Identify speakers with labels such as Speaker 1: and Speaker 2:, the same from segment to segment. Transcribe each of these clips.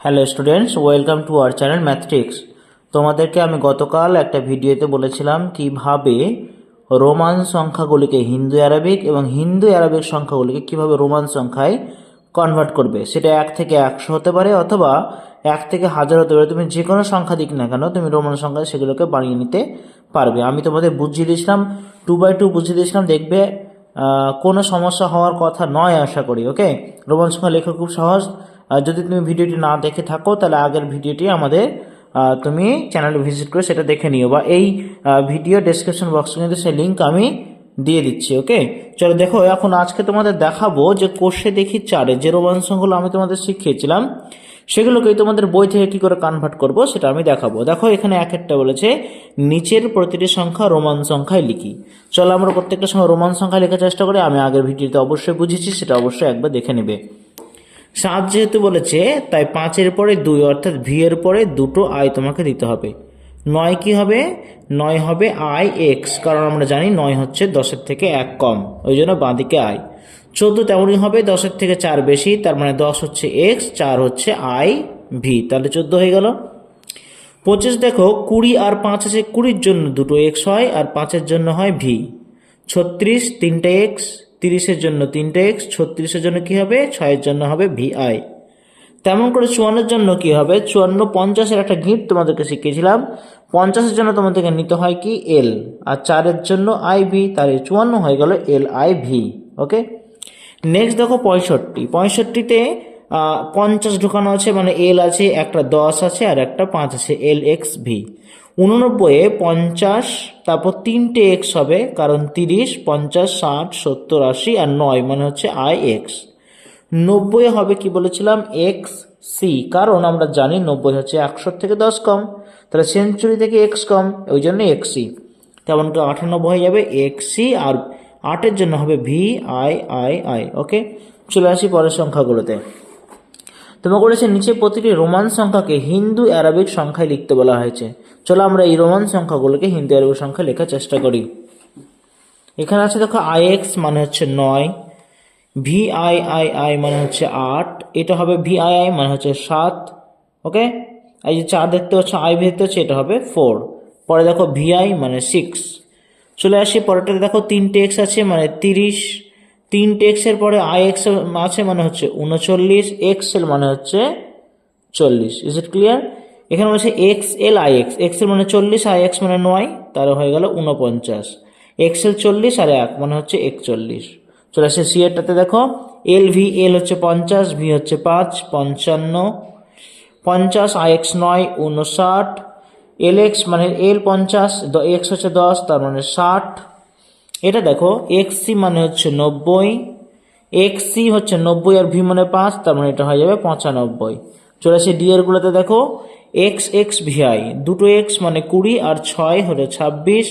Speaker 1: Hello students, welcome to our channel Mathtrix. তোমাদেরকে আমি গতকাল একটা ভিডিওতে বলেছিলাম কিভাবে রোমান সংখ্যাগুলিকে হিন্দু অ্যারাবিক এবং হিন্দু অ্যারাবিক সংখ্যাগুলিকে কিভাবে রোমান সংখ্যায় কনভার্ট করবে। সেটা 1 থেকে 100 হতে পারে অথবা 1 থেকে 1000 হতে পারে। তুমি যে কোনো সংখ্যা দিক না কেন তুমি রোমান সংখ্যায় সেগুলোকে বানিয়ে নিতে পারবে। আমি তোমাদের বুঝিয়ে দিয়েছিলাম, 2x2 বুঝিয়ে দিয়েছিলাম, দেখবে কোনো সমস্যা হওয়ার কথা নয় আশা করি। ওকে, রোমান সংখ্যা লেখা খুব সহজ। আর যদি তুমি ভিডিওটি না দেখে থাকো তাহলে আগের ভিডিওটি আমাদের তুমি চ্যানেলে ভিজিট করে সেটা দেখে নিও, বা এই ভিডিও ডেসক্রিপশন বক্সে কিন্তু সেই লিঙ্ক আমি দিয়ে দিচ্ছি। ওকে, চলো দেখো, এখন আজকে তোমাদের দেখাবো যে কোষে দেখি চারে যে রোমান সংখ্যাগুলো আমি তোমাদের শিখিয়েছিলাম সেগুলোকে তোমাদের বই থেকে কি করে কনভার্ট করব সেটা আমি দেখাবো। দেখো এখানে এক একটা বলেছে নিচের প্রতিটি সংখ্যা রোমান সংখ্যায় লিখি। চলো আমরা প্রত্যেকটা সময় রোমান সংখ্যায় লেখার চেষ্টা করি। আমি আগের ভিডিওতে অবশ্যই বুঝেছি, সেটা অবশ্যই একবার দেখে নেবে। 7 যেহেতু বলেছে তাই 5-এর পরে 2 অর্থাৎ ভি এর পরে দুটো আই তোমাকে দিতে হবে। 9 কি হবে? 9 হবে আই এক্স, কারণ আমরা জানি 9 হচ্ছে 10-এর থেকে 1 কম, ওই জন্য বাঁদিকে আই। 14 তেমনই হবে, 10-এর থেকে 4 বেশি, তার মানে 10 হচ্ছে এক্স, 4 হচ্ছে আই ভি, তাহলে 14 হয়ে গেল। 25 দেখো 20 আর 5 আছে, 20-র জন্য দুটো এক্স হয় আর 5-এর জন্য হয় ভি। 36 3টে এক্স, 30-এর জন্য 3টে এক্স, 36-এর জন্য কি হবে? 6-এর জন্য হবে ভি আই। তেমন করে 54-এর জন্য কি হবে? 54 50-এর একটা গিফট তোমাদেরকে শিখিয়েছিলাম, 50-এর জন্য তোমাদেরকে নিতে হয় কি এল, আর 4-এর জন্য আই ভি, তাহলে 54 হয়ে গেল L I V. Okay, next দেখো 65, 65-তে 50 ঢোকানো আছে, মানে এল আছে, একটা 10 আছে আর একটা 5 আছে, এল এক্স ভি। 89-এ 50, তারপর 3টে এক্স হবে, কারণ 30 50 60 70 80 আর 9 মানে হচ্ছে আই এক্স। 90-এ হবে কি বলেছিলাম? এক্স সি, কারণ আমরা জানি 90 হচ্ছে 100 থেকে 10 কম, তাহলে সেঞ্চুরি থেকে এক্স কম, ওই জন্য এক্স সি। তেমন করে 98 হয়ে যাবে এক্স সি, আর 8-এর জন্য হবে ভি আই আই আই। ওকে, চলে আসি পরের সংখ্যাগুলোতে। তোমাকে বলেছে নিচে প্রতিটি রোমান সংখ্যাকে হিন্দু অ্যারাবিক সংখ্যায় লিখতে বলা হয়েছে। চলো আমরা এই রোমান সংখ্যাগুলোকে হিন্দু অ্যারাবিক সংখ্যায় লেখার চেষ্টা করি। এখানে আছে দেখো আই এক্স মানে হচ্ছে 9, ভি আই আই আই মানে হচ্ছে 8, এটা হবে ভি আই আই মানে হচ্ছে 7। ওকে, এই যে 4 দেখতে হচ্ছে, আই ভি দেখতে হচ্ছে, এটা হবে 4। পরে দেখো ভি আই মানে 6। চলে আসি পরেরটাতে, দেখো 3টে এক্স আছে মানে 30, 3টে এক্সের পরে আই এক্স আছে মানে হচ্ছে 39, এক্স এল মানে হচ্ছে 40। Is it clear? এখানে বলছে X L I x, X L মানে 40, আই এক্স মানে 9, তাহলে হয়ে গেল 49। এক্স এল 40 আর 1 মানে হচ্ছে 41। চলে আসে সি এরটাতে, দেখো এল ভি, এল হচ্ছে 50, ভি হচ্ছে 5 55, 50 আই এক্স 9 59, এল এক্স মানে এল 50, এক্স হচ্ছে 10, তার মানে 60। এটা দেখো এক্স সি মানে হচ্ছে 90, এক্স সি হচ্ছে 90 আর ভি মানে 5, তার মানে এটা হয়ে যাবে 95। চলে আসে ডি এর গুলোতে, দেখো এক্স এক্স ভি আই, দুটো এক্স মানে 20 আর 6 হলো 26,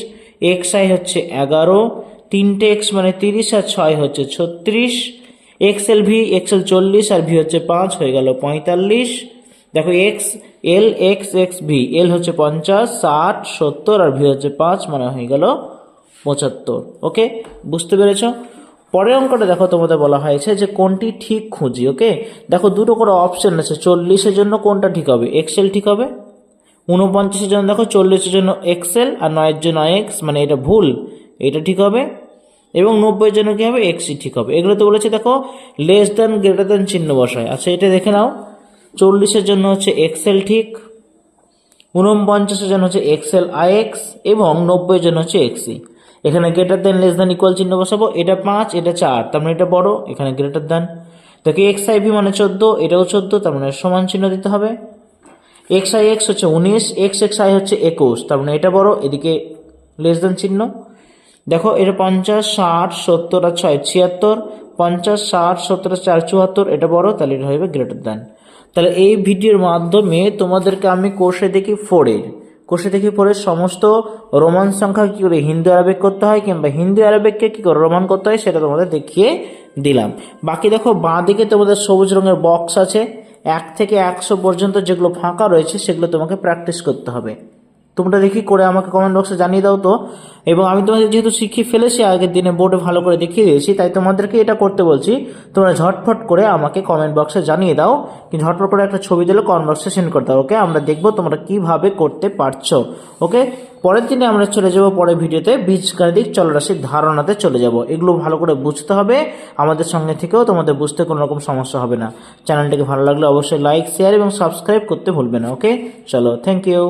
Speaker 1: এক্স আই হচ্ছে 11, 3টে এক্স মানে 30 আর 6 হচ্ছে 36, X L V, X L 40 আর ভি হচ্ছে 5, হয়ে গেল 45। দেখো X L X X V, L হচ্ছে 50 60 70 আর ভি হচ্ছে 5, মানে হয়ে গেল 75। ওকে, বুঝতে পেরেছ? পরের অঙ্কটা দেখো তোমাদের বলা হয়েছে যে কোনটি ঠিক খুঁজি। ওকে, দেখো দুটো করে অপশন আছে, 40-এর জন্য কোনটা ঠিক হবে? এক্সেল ঠিক হবে। 49-এর জন্য দেখো 40-এর জন্য এক্সেল আর 9-এর জন্য আই এক্স, মানে এটা ভুল, এটা ঠিক হবে। এবং 90-এর জন্য কি হবে? এক্সই ঠিক হবে। এগুলো তো বলেছে দেখো লেস দেন গ্রেটার দেন চিহ্ন বসায়। আচ্ছা এটা দেখে নাও, 40-এর জন্য হচ্ছে এক্সেল ঠিক, 49-এর জন্য হচ্ছে এক্সেল আই এক্স এবং 90-এর জন্য হচ্ছে এক্সি। এখানে greater than less than equal চিহ্ন বসাবো, এটা 5 এটা 4, তার মানে এটা বড়, এখানে গ্রেটার দেন। দেখো এক্স আই ভি মানে 14, এটাও 14, তার মানে সমান চিহ্ন দিতে হবে। এক্স আই এক্স হচ্ছে 19, এক্স এক্স আই হচ্ছে 21, তার মানে এটা বড়, এদিকে লেস দেন চিহ্ন। দেখো এটা 50 60 70 আর 6 76, 50 60 70 আর 4 74, এটা বড়, তাহলে এটা হবে গ্রেটার দেন। তাহলে এই ভিডিওর মাধ্যমে তোমাদেরকে আমি কোষে দেখি 4-এর সমস্ত রোমান সংখ্যা কি করে হিন্দু আরবিক করতে হয় কিংবা হিন্দু আরবিককে কি করে রোমান করতে হয় সেটা তোমাদের দেখিয়ে দিলাম। বাকি দেখো বাঁ দিকে তোমাদের সবুজ রঙের বক্স আছে, 1 থেকে 100 পর্যন্ত যেগুলো ফাঁকা রয়েছে সেগুলো তোমাকে প্র্যাকটিস করতে হবে। তোমরা দেখি করে আমাকে কমেন্ট বক্সে জানিয়ে দাও তো। এবং আমি তোমাদের যেহেতু শিখিয়ে ফেলেছি আগের দিনে বোর্ডে ভালো করে দেখিয়ে দিয়েছি, তাই তোমাদেরকে এটা করতে বলছি। তোমরা ঝটফট করে আমাকে কমেন্ট বক্সে জানিয়ে দাও, কি ঝটফট করে একটা ছবি দিলে কমেন্ট বক্সে সেন্ড করতে দাও। ওকে, আমরা দেখবো তোমরা কিভাবে করতে পারছো। ওকে, পরের দিনে আমরা চলে যাব পরের ভিডিওতে বীজগাণিতিক চলরাশির ধারণাতে চলে যাব। এগুলো ভালো করে বুঝতে হবে, আমাদের সঙ্গে থেকেও তোমাদের বুঝতে কোনো রকম সমস্যা হবে না। চ্যানেলটিকে ভালো লাগলে অবশ্যই লাইক, শেয়ার এবং সাবস্ক্রাইব করতে ভুলবে না। ওকে, চলো, থ্যাংক ইউ।